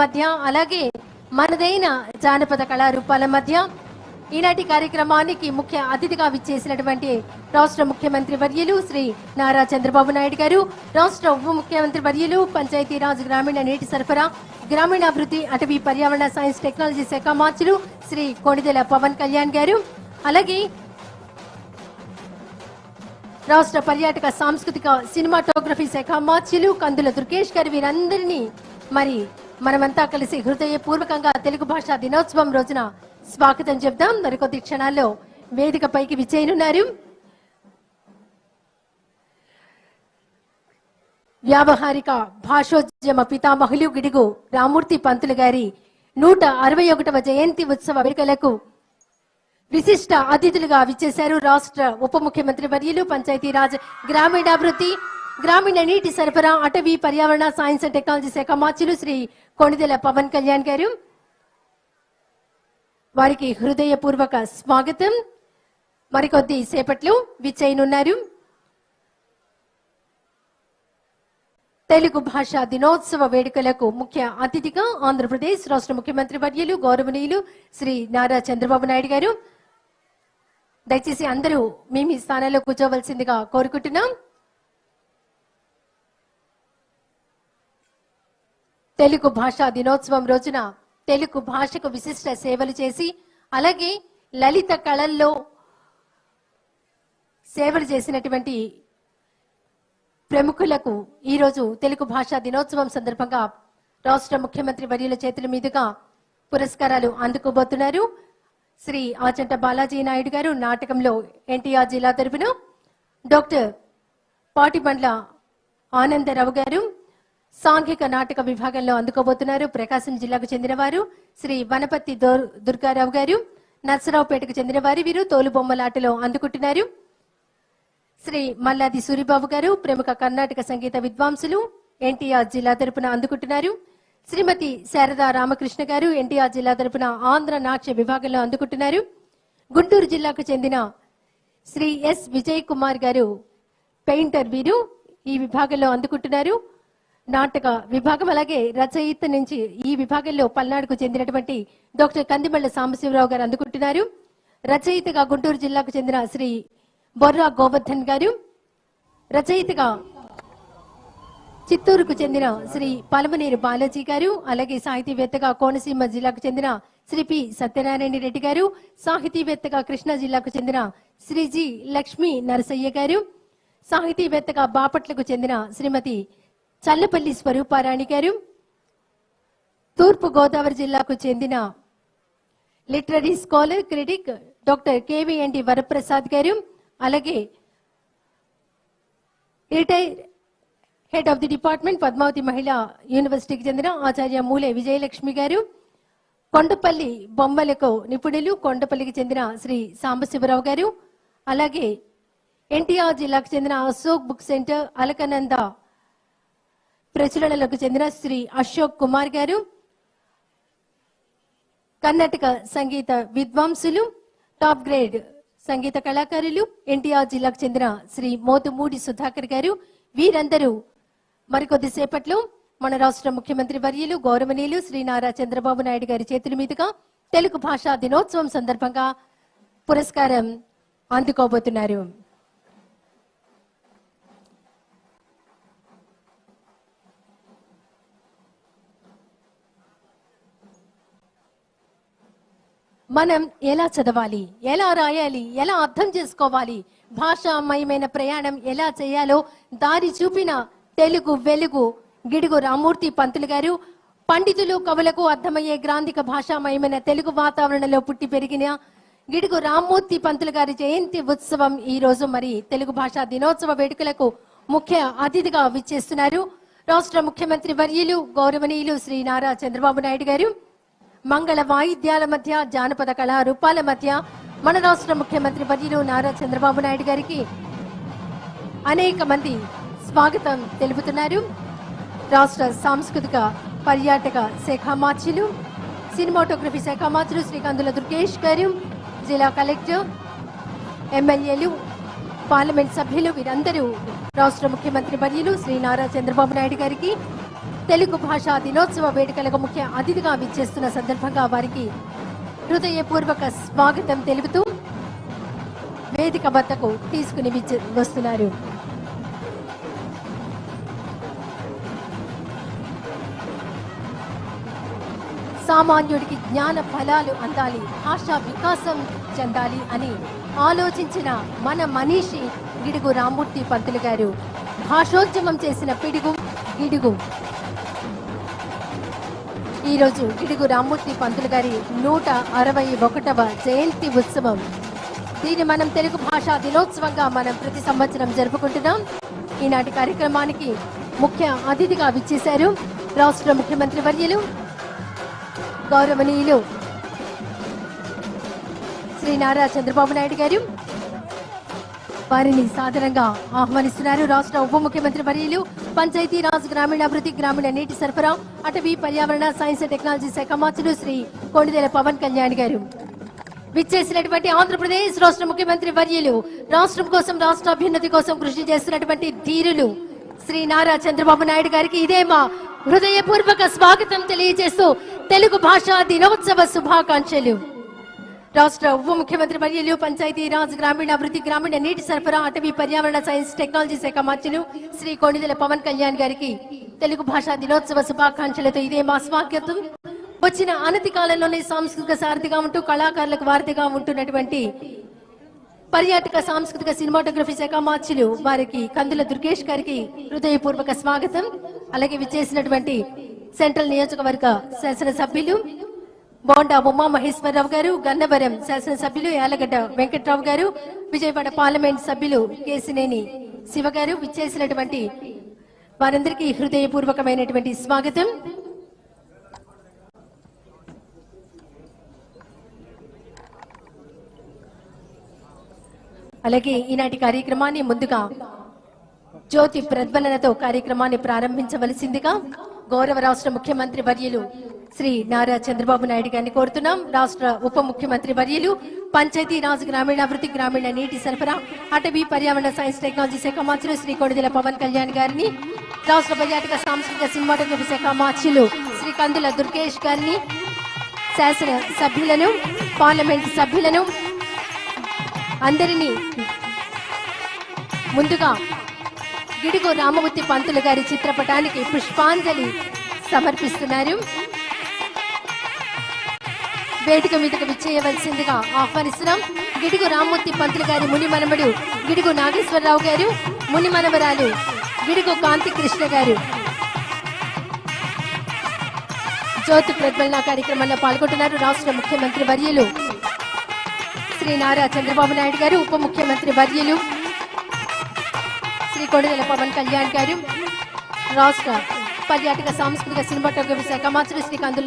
మధ్య అలాగే మనదైన జానపద కళారూపాల మధ్య ఈనాటి కార్యక్రమానికి ముఖ్య అతిథిగా విచ్చేసినటువంటి రాష్ట్ర ముఖ్యమంత్రి వర్యులు శ్రీ నారా చంద్రబాబు నాయుడు గారు, రాష్ట్ర ఉప ముఖ్యమంత్రి వర్యులు, పంచాయతీరాజ్ గ్రామీణ నీటి సరఫరా గ్రామీణాభివృద్ధి అటవీ పర్యావరణ సైన్స్ టెక్నాలజీ శాఖ మంత్రులు శ్రీ కొణిదెల పవన్ కళ్యాణ్ గారు, అలాగే రాష్ట్ర పర్యాటక సాంస్కృతిక సినిమాటోగ్రఫీ శాఖ మంత్రులు కందుల దుర్గేష్ గారు, వీరందరినీ మరి మనమంతా కలిసి హృదయపూర్వకంగా తెలుగు భాషా దినోత్సవం రోజున స్వాగతం చెప్దాం. మరికొద్ది క్షణాల్లో వేదికపైకి విచ్చేయనున్నారు వ్యావహారిక భాషోద్యమ పితామహులు గిడుగు రామూర్తి పంతులు గారి 161వ జయంతి ఉత్సవ వేడుకలకు విశిష్ట అతిథులుగా విచ్చేశారు రాష్ట్ర ఉప ముఖ్యమంత్రి వర్యులు, పంచాయతీరాజ్ గ్రామీణాభివృద్ధి గ్రామీణ నీటి సరఫరా అటవీ పర్యావరణ సైన్స్ అండ్ టెక్నాలజీ శాఖ మంత్రులు శ్రీ కొణిదెల పవన్ కళ్యాణ్ గారు. వారికి హృదయపూర్వక స్వాగతం. మరికొద్ది సేపట్లో విచ్చేయనున్నారు తెలుగు భాషా దినోత్సవ వేడుకలకు ముఖ్య అతిథిగా ఆంధ్రప్రదేశ్ రాష్ట్ర ముఖ్యమంత్రి వర్యులు గౌరవనీయులు శ్రీ నారా చంద్రబాబు నాయుడు గారు. దయచేసి అందరూ మీ మీ స్థానాల్లో కూర్చోవలసిందిగా కోరుకుంటున్నాం. తెలుగు భాషా దినోత్సవం రోజున తెలుగు భాషకు విశిష్ట సేవలు చేసి అలాగే లలిత కళల్లో సేవలు చేసినటువంటి ప్రముఖులకు ఈరోజు తెలుగు భాషా దినోత్సవం సందర్భంగా రాష్ట్ర ముఖ్యమంత్రి వర్యుల చేతుల మీదుగా పురస్కారాలు అందుకోబోతున్నారు. శ్రీ ఆచంట బాలాజీ నాయుడు గారు నాటకంలో ఎన్టీఆర్ జిల్లా తరపున, డాక్టర్ పాటిబండ్ల ఆనందరావు గారు సాంఘిక నాటక విభాగంలో అందుకోబోతున్నారు. ప్రకాశం జిల్లాకు చెందిన వారు శ్రీ వనపత్తి దుర్గారావు గారు, నర్సరావుపేటకు చెందిన వారు వీరు తోలుబొమ్మలాటలో అందుకుంటున్నారు. శ్రీ మల్లాది సూరిబాబు గారు ప్రముఖ కర్ణాటక సంగీత విద్వాంసులు ఎన్టీఆర్ జిల్లా తరపున అందుకుంటున్నారు. శ్రీమతి శారదా రామకృష్ణ గారు ఎన్టీఆర్ జిల్లా తరపున ఆంధ్ర నాట్య విభాగంలో అందుకుంటున్నారు. గుంటూరు జిల్లాకు చెందిన శ్రీ ఎస్ విజయ్ కుమార్ గారు పెయింటర్, వీరు ఈ విభాగంలో అందుకుంటున్నారు. నాటక విభాగం అలాగే రచయిత నుంచి ఈ విభాగంలో పల్నాడుకు చెందినటువంటి డాక్టర్ కందిమళ్ల సాంబశివరావు గారు అందుకుంటున్నారు. రచయితగా గుంటూరు జిల్లాకు చెందిన శ్రీ బొర్రా గోవర్ధన్ గారు, రచయితగా చిత్తూరుకు చెందిన శ్రీ పలమనేరు బాలాజీ గారు, అలాగే సాహితీవేత్తగా కోనసీమ జిల్లాకు చెందిన శ్రీ పి సత్యనారాయణ రెడ్డి గారు, సాహితీవేత్తగా కృష్ణా జిల్లాకు చెందిన శ్రీ జి లక్ష్మీ నరసయ్య గారు, సాహితీవేత్తగా బాపట్లకు చెందిన శ్రీమతి చల్లపల్లి స్వరూపారాణి గారు, తూర్పు గోదావరి జిల్లాకు చెందిన literary scholar critic doctor K V N D Varaprasad గారు, అలాగే retire head of the department Padmavati Mahila యూనివర్సిటీకి చెందిన ఆచార్య మూలే విజయలక్ష్మి గారు, కొండపల్లి బొమ్మలకు నిపుణులు కొండపల్లికి చెందిన శ్రీ సాంబశివరావు గారు, అలాగే ఎన్టీఆర్ జిల్లాకు చెందిన అశోక్ బుక్ సెంటర్ అలకనంద ప్రచురణలకు చెందిన శ్రీ అశోక్ కుమార్ గారు, కర్ణాటక సంగీత విద్వాంసులు టాప్ గ్రేడ్ సంగీత కళాకారులు ఎన్టీఆర్ జిల్లాకు చెందిన శ్రీ మోతుమూడి సుధాకర్ గారు, వీరందరూ మరికొద్ది సేపట్లో మన రాష్ట్ర ముఖ్యమంత్రి వర్యులు గౌరవనీయులు శ్రీ నారా చంద్రబాబు నాయుడు గారి చేతుల మీదుగా తెలుగు భాషా దినోత్సవం సందర్భంగా పురస్కారం అందుకోబోతున్నారు. మనం ఎలా చదవాలి, ఎలా రాయాలి, ఎలా అర్థం చేసుకోవాలి, భాషామయమైన ప్రయాణం ఎలా చేయాలో దారి చూపిన తెలుగు వెలుగు గిడుగు రామూర్తి పంతులు గారు, పండితులు కవులకు అర్థమయ్యే గ్రాంధిక భాషామయమైన తెలుగు వాతావరణంలో పుట్టి పెరిగిన గిడుగు రామూర్తి పంతులు గారి జయంతి ఉత్సవం ఈ రోజు మరి తెలుగు భాషా దినోత్సవ వేడుకలకు ముఖ్య అతిథిగా విచ్చేస్తున్నారు రాష్ట్ర ముఖ్యమంత్రి వర్యులు గౌరవనీయులు శ్రీ నారా చంద్రబాబు నాయుడు గారు. మంగళ వాయిద్యాల మధ్య జానపద కళారూపాల మధ్య మన రాష్ట్ర ముఖ్యమంత్రి వర్యులు నారా చంద్రబాబు నాయుడు గారికి అనేక మంది స్వాగతం తెలుపుతున్నారు. రాష్ట్ర సాంస్కృతిక పర్యాటక శాఖ మంత్రులు, సినిమాటోగ్రఫీ శాఖ మంత్రులు శ్రీ కందుల దుర్గేష్ గారు, జిల్లా కలెక్టర్, ఎమ్మెల్యేలు, పార్లమెంట్ సభ్యులు, వీరందరూ రాష్ట్ర ముఖ్యమంత్రి వర్యులు శ్రీ నారా చంద్రబాబు నాయుడు గారికి తెలుగు భాషా దినోత్సవ వేడుకలకు ముఖ్య అతిథిగా విచ్చేస్తున్న సందర్భంగా వారికి హృదయపూర్వక స్వాగతం తెలుపుతూ వేదిక వద్దకు తీసుకుని వస్తున్నారు. సామాన్యుడికి జ్ఞాన ఫలాలు అందాలి, భాషా వికాసం చెందాలి అని ఆలోచించిన మన మనీషి గిడుగు రామ్మూర్తి పంతులు గారు భాషోద్యమం చేసిన పిడుగు గిడుగు. ఈరోజు గిడుగు రామ్మూర్తి పంతులు గారి 161వ జయంతి ఉత్సవం. దీన్ని మనం తెలుగు భాషా దినోత్సవంగా మనం ప్రతి సంవత్సరం జరుపుకుంటున్నాం. ఈనాటి కార్యక్రమానికి ముఖ్య అతిథిగా విచ్చేశారు రాష్ట్ర ముఖ్యమంత్రి వర్యులు గౌరవనీయులు శ్రీ నారా చంద్రబాబు నాయుడు గారు. వారిని సాదరంగా ఆహ్వానిస్తున్నారు రాష్ట్ర ఉప ముఖ్యమంత్రి వర్యులు పంచాయతీరాజ్ గ్రామీణాభివృద్ధి గ్రామీణ నీటి సరఫరా అటవీ పర్యావరణ సైన్స్ అండ్ టెక్నాలజీ శాఖ మంత్రులు శ్రీ కొణిదెల పవన్ కళ్యాణ్ గారు. విచ్చేసినటువంటి ఆంధ్రప్రదేశ్ రాష్ట్ర ముఖ్యమంత్రి వర్యులు రాష్ట్రం కోసం రాష్ట్ర అభ్యున్నతి కోసం కృషి చేస్తున్నటువంటి ధీరులు శ్రీ నారా చంద్రబాబు నాయుడు గారికి ఇదే మా హృదయపూర్వక స్వాగతం తెలియజేస్తూ తెలుగు భాషా దినోత్సవ శుభాకాంక్షలు. రాష్ట్ర ఉప ముఖ్యమంత్రి వర్యులు పంచాయతీరాజ్ గ్రామీణాభివృద్ధి గ్రామీణ నీటి సరఫరా అటవీ పర్యావరణ సైన్స్ టెక్నాలజీ శాఖ మంత్రులు శ్రీ కొణిదెల పవన్ కళ్యాణ్ గారికి తెలుగు భాషా దినోత్సవ శుభాకాంక్షలతో ఇదే మా స్వాగతం. వచ్చిన అనతి కాలంలోనే సాంస్కృతిక సారథిగా ఉంటూ కళాకారులకు వారధిగా ఉంటున్నటువంటి పర్యాటక సాంస్కృతిక సినిమాటోగ్రఫీ శాఖ మార్చులు వారికి కందుల దుర్గేష్ గారికి హృదయపూర్వక స్వాగతం. అలాగే విచ్చేసినటువంటి సెంట్రల్ నియోజకవర్గ శాసనసభ్యులు బోండా ఉమా మహేశ్వరరావు గారు, గన్నవరం శాసనసభ్యులు యాలగడ్డ వెంకట్రావు గారు, విజయవాడ పార్లమెంట్ సభ్యులు కేసినేని శివ గారు విచ్చేసినటువంటి వారందరికీ హృదయపూర్వకమైనటువంటి స్వాగతం. అలాగే ఈనాటి కార్యక్రమాన్ని ముందుగా జ్యోతి ప్రజ్వలనతో కార్యక్రమాన్ని ప్రారంభించవలసిందిగా గౌరవ రాష్ట్ర ముఖ్యమంత్రి వర్యులు శ్రీ నారా చంద్రబాబు నాయుడు గారిని కోరుతున్నాం. రాష్ట్ర ఉప ముఖ్యమంత్రి వర్యులు పంచాయతీరాజ్ గ్రామీణాభివృద్ధి గ్రామీణ నీటి సరఫరా అటవీ పర్యావరణ సైన్స్ టెక్నాలజీ శాఖ మంత్రులు శ్రీ కొణిదెల పవన్ కళ్యాణ్ గారిని, రాష్ట్ర పర్యాటక సాంస్కృతిక సినిమాటోగ్రఫీ శాఖ మంత్రులు శ్రీ కందుల దుర్గేష్ గారిని, శాసన సభ్యులను, పార్లమెంట్ సభ్యులను అందరినీ ముందుగా గిడుగు రామమూర్తి పంతులు గారి చిత్రపటానికి పుష్పాంజలి సమర్పిస్తున్నారు. వేదిక మీదకు విచ్చేయవలసిందిగా ఆహ్వానిస్తున్నాం. గిడుగు రామమూర్తి పంతులు గారి ముని మనవడు గిడుగు నాగేశ్వరరావు గారు, ముని మనవరాలు గిడుగు కాంతి కృష్ణ గారు జ్యోతి ప్రజ్వలన కార్యక్రమంలో పాల్గొంటున్నారు. రాష్ట్ర ముఖ్యమంత్రి వర్యులు శ్రీ నారా చంద్రబాబు నాయుడు గారు, ఉప ముఖ్యమంత్రి వర్యులు శ్రీ కొణిదెల పవన్ కళ్యాణ్ గారు, రాష్ట్ర పర్యాటక సాంస్కృతిక సినిమాటోగ్రఫీ శాఖ మంత్రులు శ్రీ కందుల